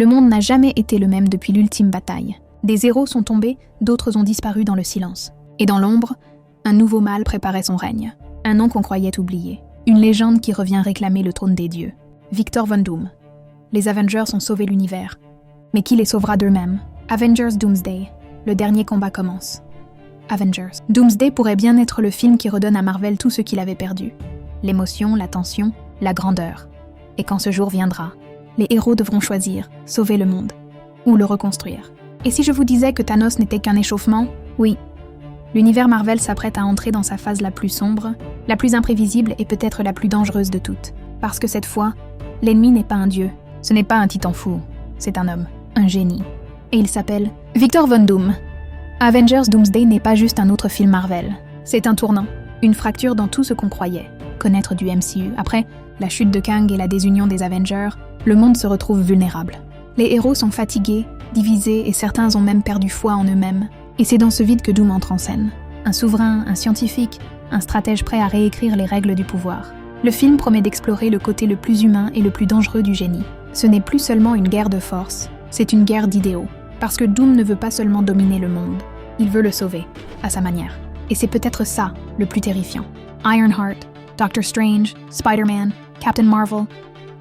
Le monde n'a jamais été le même depuis l'ultime bataille. Des héros sont tombés, d'autres ont disparu dans le silence. Et dans l'ombre, un nouveau mal préparait son règne. Un nom qu'on croyait oublié. Une légende qui revient réclamer le trône des dieux. Victor Von Doom. Les Avengers ont sauvé l'univers. Mais qui les sauvera d'eux-mêmes? Avengers Doomsday. Le dernier combat commence. Avengers. Doomsday pourrait bien être le film qui redonne à Marvel tout ce qu'il avait perdu. L'émotion, la tension, la grandeur. Et quand ce jour viendra, les héros devront choisir, sauver le monde, ou le reconstruire. Et si je vous disais que Thanos n'était qu'un échauffement? Oui. L'univers Marvel s'apprête à entrer dans sa phase la plus sombre, la plus imprévisible et peut-être la plus dangereuse de toutes. Parce que cette fois, l'ennemi n'est pas un dieu, ce n'est pas un titan fou, c'est un homme, un génie. Et il s'appelle Victor Von Doom. Avengers Doomsday n'est pas juste un autre film Marvel. C'est un tournant, une fracture dans tout ce qu'on croyait connaître du MCU. Après la chute de Kang et la désunion des Avengers, le monde se retrouve vulnérable. Les héros sont fatigués, divisés et certains ont même perdu foi en eux-mêmes. Et c'est dans ce vide que Doom entre en scène. Un souverain, un scientifique, un stratège prêt à réécrire les règles du pouvoir. Le film promet d'explorer le côté le plus humain et le plus dangereux du génie. Ce n'est plus seulement une guerre de force, c'est une guerre d'idéaux. Parce que Doom ne veut pas seulement dominer le monde, il veut le sauver, à sa manière. Et c'est peut-être ça, le plus terrifiant. Ironheart, Doctor Strange, Spider-Man, Captain Marvel,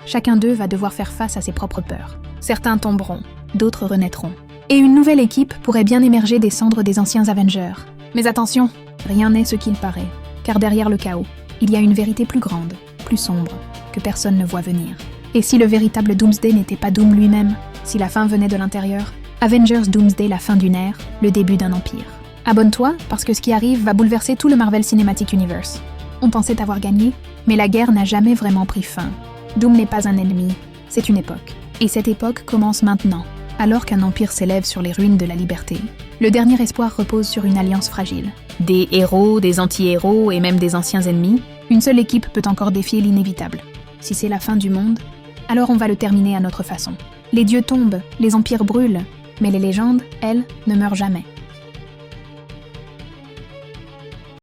chacun d'eux va devoir faire face à ses propres peurs. Certains tomberont, d'autres renaîtront. Et une nouvelle équipe pourrait bien émerger des cendres des anciens Avengers. Mais attention, rien n'est ce qu'il paraît, car derrière le chaos, il y a une vérité plus grande, plus sombre, que personne ne voit venir. Et si le véritable Doomsday n'était pas Doom lui-même, si la fin venait de l'intérieur? Avengers Doomsday, la fin d'une ère, le début d'un empire. Abonne-toi, parce que ce qui arrive va bouleverser tout le Marvel Cinematic Universe. On pensait avoir gagné, mais la guerre n'a jamais vraiment pris fin. Doom n'est pas un ennemi, c'est une époque. Et cette époque commence maintenant, alors qu'un empire s'élève sur les ruines de la liberté. Le dernier espoir repose sur une alliance fragile. Des héros, des anti-héros et même des anciens ennemis, une seule équipe peut encore défier l'inévitable. Si c'est la fin du monde, alors on va le terminer à notre façon. Les dieux tombent, les empires brûlent, mais les légendes, elles, ne meurent jamais.